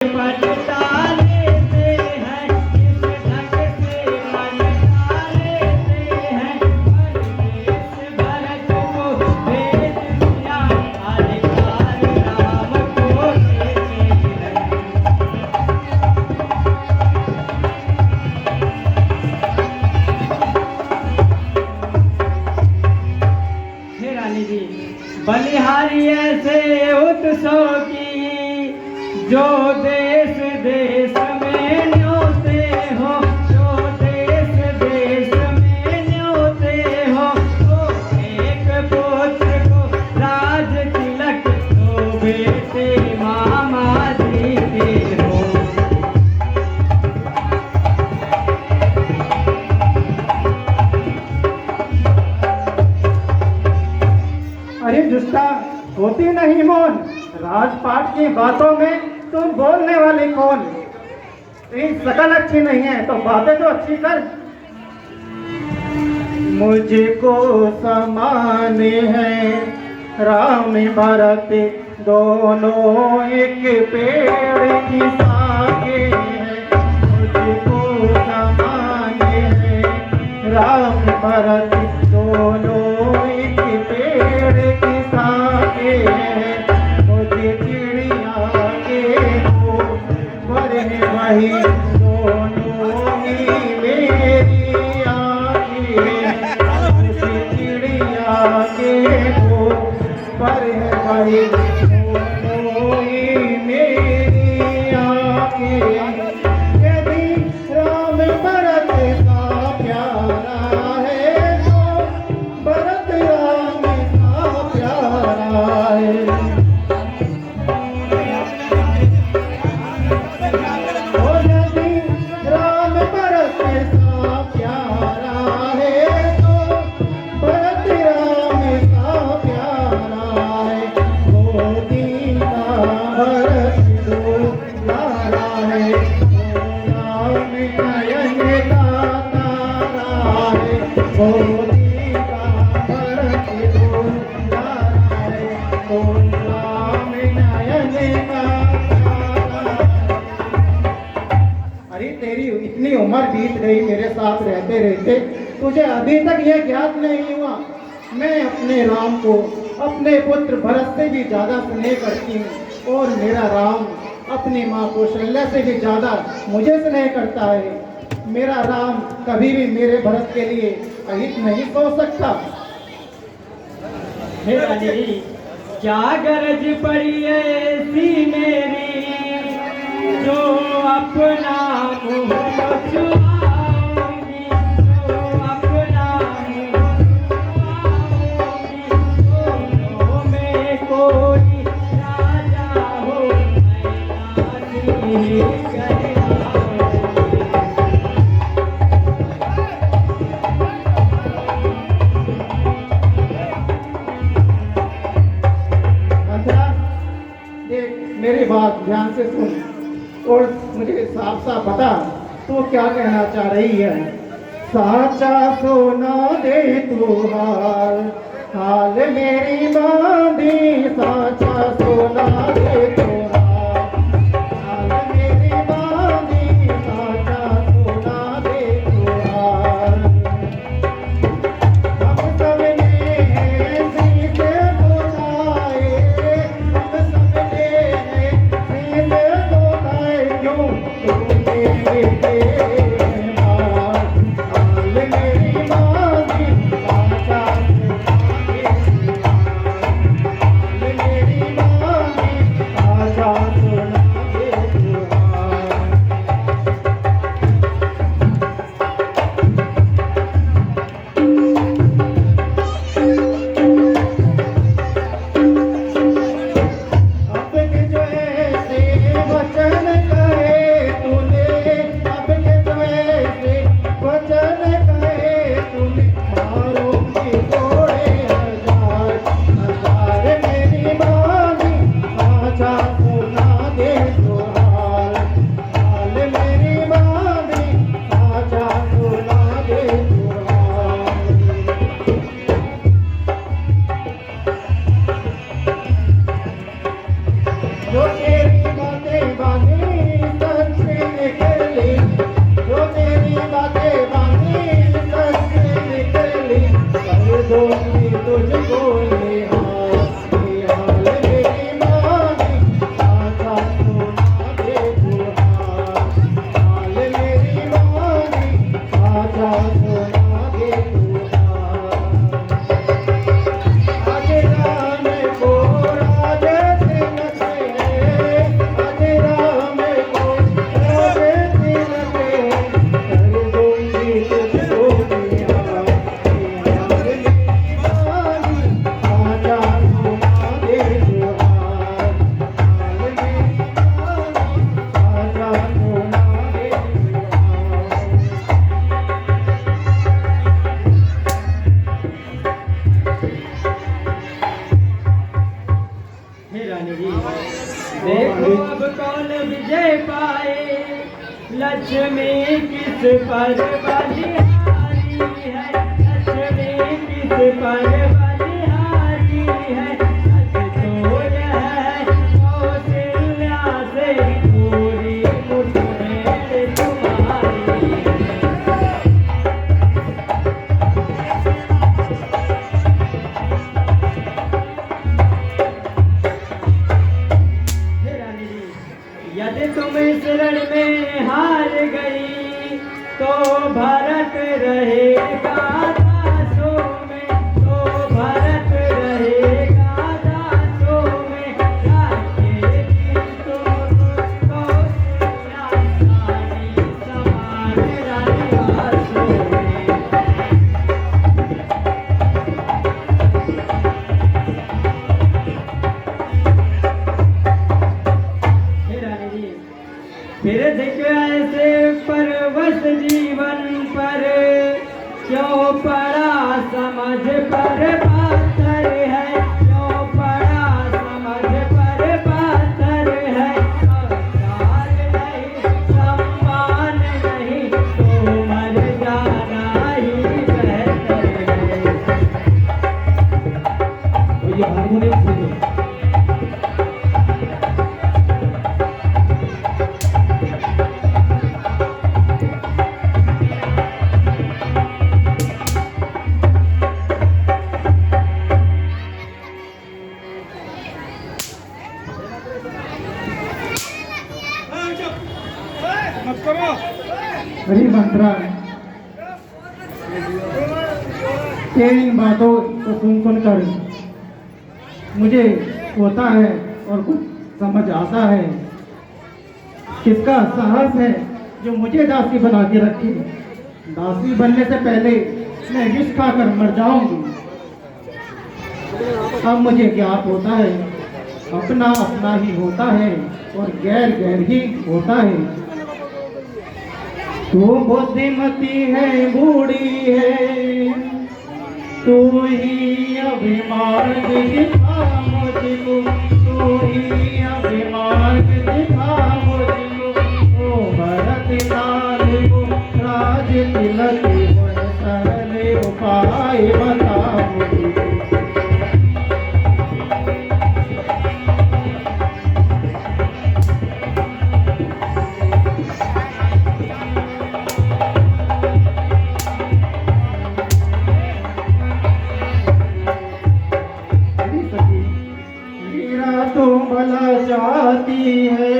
पलटा लेते हैं इस ढंग से पलटा लेते हैं परदेश भरत को भेज दिया अधिकार राम को देते हैं। हे रानी जी, बलिहारी ऐसे उत्सव की जो देश देश में न्योते हो, जो देश देश में न्योते हो, तो एक पुत्र को राज तिलक तो बेटे मामा देते हो। अरे दुष्टा, होती नहीं मौन। राजपाट की बातों में तुम बोलने वाली कौन? तेरी शकल अच्छी नहीं है तो बातें तो अच्छी कर। मुझको समाने हैं राम भरत दोनों एक पेड़ की शाखे हैं। मुझको समाने हैं राम भरत दोनों एक पेड़ की शाखे हैं। मुझे चिड़िया के हो पर वही दोनों ही मेरी आँखें। मुझे चिड़िया के हो पर वही दोनों ही मेरी आँखें। यदि राम भरत का प्यारा है तो भरत राम का प्यारा है। ओ यदि राम भरत का प्यारा है तो भरत राम का प्यारा है। मोदी का भरत दुलारा है। ओ राम नयन का तारा है। मोदी का भरत दुलारा है। ओ राम नयन का तारा है। अरे तेरी इतनी उम्र बीत गई मेरे साथ रहते रहते, तुझे अभी तक यह ज्ञात नहीं हुआ मैं अपने राम को अपने पुत्र भरत से भी ज्यादा स्नेह करती हूँ और मेरा राम अपनी माँ कौशल्या से भी ज्यादा मुझे स्नेह करता है। मेरा राम कभी भी मेरे भरत के लिए अहित नहीं सोच सकता। हे रानी जी, क्या गरज पड़ी ऐसी मेरी जो अपना मुँह छुआऊंगी, जो अपना मुँह छुआऊंगी। दोनों में कोई राजा हो मैं रानी कहलाऊंगी। मंथरा, देख मेरी बात ध्यान से सुन और मुझे साफ साफ बता तू क्या कहना चाह रही है। साचा सोना दे तू हाल हाल मेरी बांधी। साचा सोना दे तू हाल हाल मेरी बांधी। साचा सोना दे तू हाल। हम सबने शीश झुकाए, हम सबने शीश झुकाए। क्यों तूने बेटे हाल हाल मेरी बांधी। साचा सोना दे तू हाल मेरी बांधी। पाए। लक्ष्मी किस पर बलिहारी है, लक्ष्मी किस पर बलिहारी है। सच तो यह है कौशल्या से पूरी मुठभेड़ तुम्हारी है। यदि तुम इस रण में हार गई तो भरत रहेगा दासों में, तो भरत रहेगा दासों में। राखेगी तुमको रानी समान रानिवासों में। फिर देख ऐसे परवश जीवन पर क्यों पड़ा समझ पर पाथर है, क्यों पड़ा समझ पर पाथर है। संस्कार नहीं सम्मान नहीं तो मर जाना ही बेहतर है। तो ये हारमोनियम सुनो। हरी मंत्रा इन बातों को सुनकर मुझे होता है और कुछ समझ आता है। किसका साहस है जो मुझे दासी बना के रखी। दासी बनने से पहले मैं विष खाकर मर जाऊंगी। अब मुझे ज्ञात होता है अपना अपना ही होता है और गैर गैर ही होता है। तू बुद्धिमती है बूढ़ी है, तू ही अभिमान दिखा मुझको, तू ही अभिमान दिखा मुझको। ओ भरत लाल को राज तिलक सरल उपाय बता मुझको। तो भला चाहती है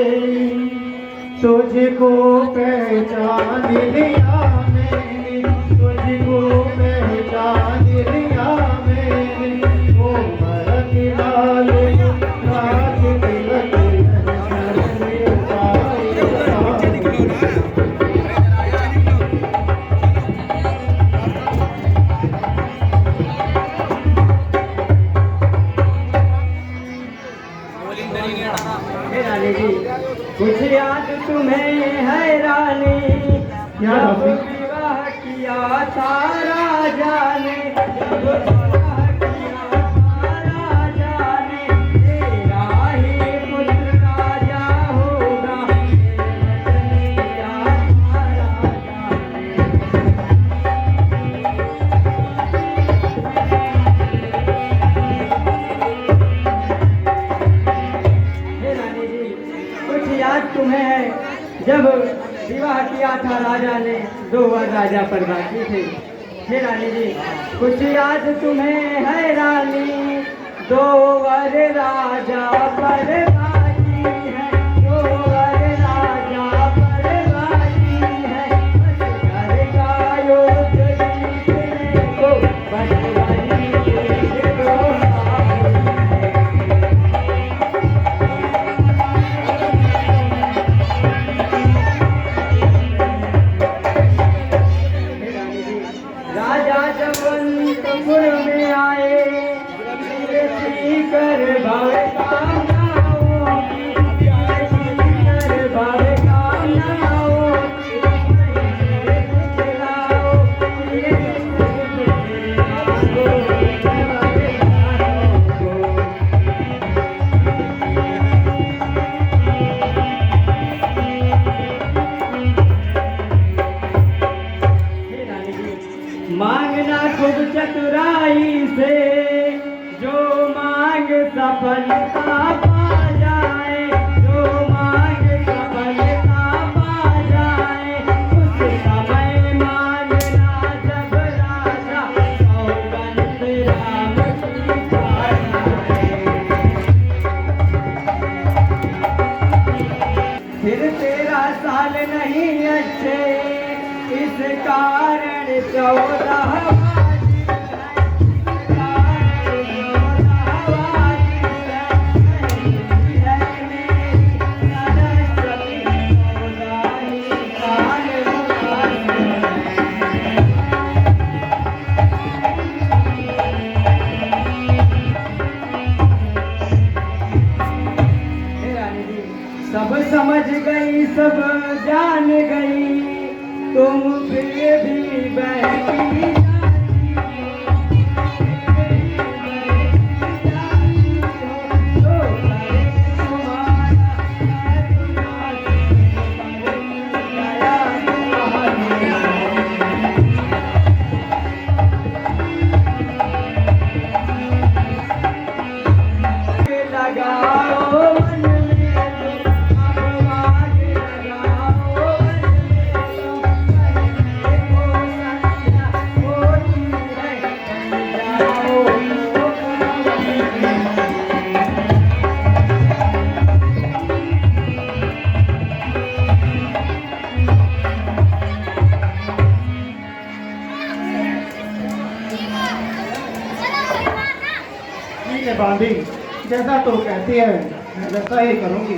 तुझको पहचान लिया मैंने, तुझको पहचान लिया मैंने। ओ भरत लाल राज तिलक कुछ याद तुम्हें है रानी, जब विवाह किया था राजा ने, जब विवाह किया था राजा ने। तेरा ही पुत्र राजा होगा, दिया था राजा ने। कुछ याद तुम्हें है जब विवाह किया था राजा ने, 2 वर राजा पर बाकी थे। हे रानी जी कुछ याद तुम्हें है रानी, 2 वर राजा पर बाकी है, 2 वर राजा पर बाकी है। बस घर का योग जीतने को, बस वही देश को जवंतपुर में आए, कर भव कामना चतुराई से जो मांग सफलता पा जाए, जो मांग सफलता पा जाए, उस समय मांगना जब राजा सौगंध राम की खा जाए। फिर 13 साल नहीं अच्छे, इस कारण 14 सब समझ गई, सब जान गई, तुम फिर भी बहकी बांधी, जैसा तो कहती है मैं वैसा ही करूंगी।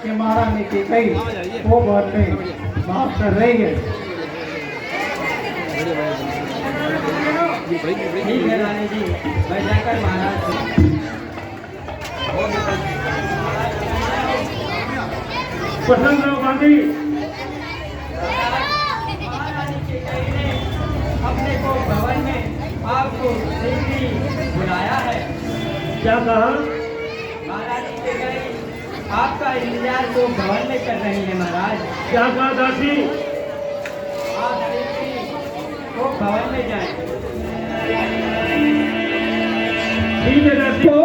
कि महारानी की कई वो बात में माफ कर रही है। ठीक है रानी जी, मैं जाकर महाराज से पसंद रहो गांधी। अपने को भवन में आपको सीधी बुलाया है। क्या कहा? महारानी के गए आपका इंतजार वो भवन में कर रही है महाराज। क्या कहा दासी? आप सीधी वो भवन में जाएं। ठीक है दासी।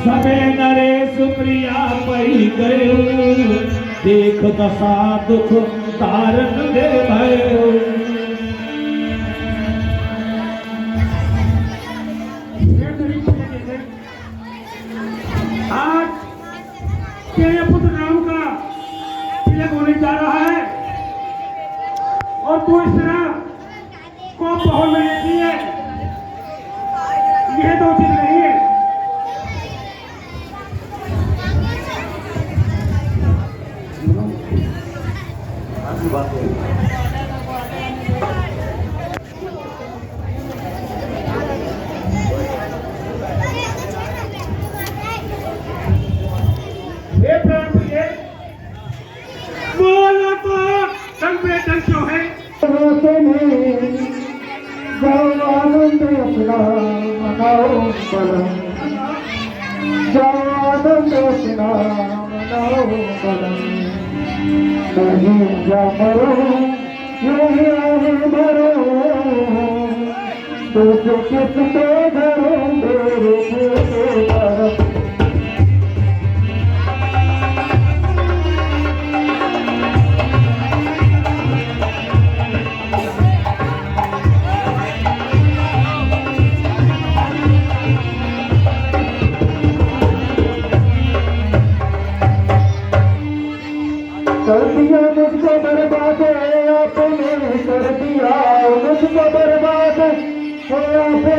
सबे नरेश प्रिया पई गयो, देख दशा दुख तारन दे भयो। आज तेरे पुत्र राम का तिलक होने जा रहा है और तू इस तरह को माहौल में लेती है, यह तो उचित नहीं है। बोलो तो संग पे संग क्यों है? आनंद अपना मनाओ बलम, आनंद अपना मनाओ बलम, नहीं जा मरो यही मरो, तो किस पे धरो मेरे तरफ। कर दिया मुझको बर्बाद आपने, कर दिया मुझको बर्बाद आपने,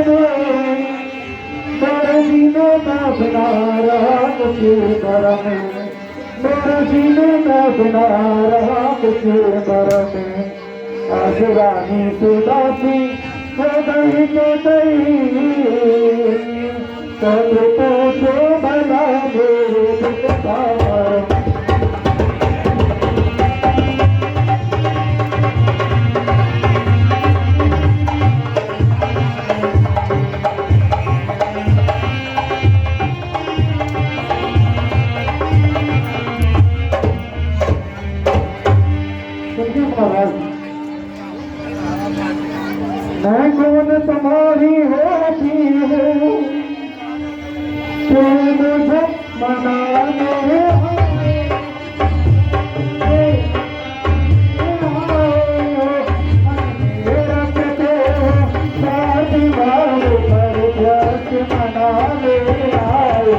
मेरे जीने में बिना रहा किसी तरह में, मेरे जीने में बिना रहा किसी तरह में। आज रानी से दासी हो गई तो गई, कल पूछो भला मेरे दिल का मरम। मैं कौन तुम्हारी होती हूँ, तुम मुझे मनाने रखते हो शादी वाले पर जश्न मनाने आए।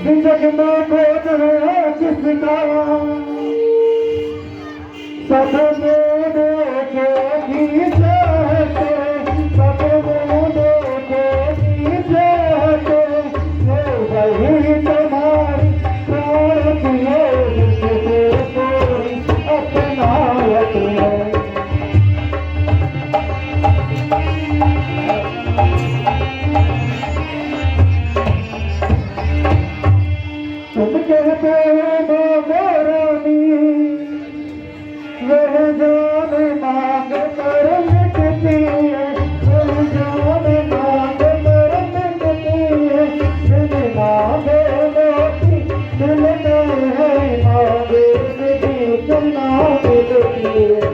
जिंदगी में खोज है किसका, सब मेरे के पीछे हटे, सब मेरे के पीछे हटे। वही तुम्हारी प्राण है जिससे कोई अपनायत है। तुम कहते हो रानी, वह जान मांग कर मिटती है, वह जान मांग कर मिटती है। दिल मांगे मोती दिल में है, मांगे भी तुलना मिलती है।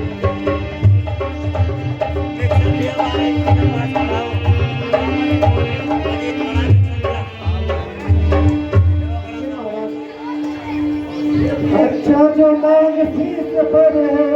अच्छा जो मांग शीश पर है,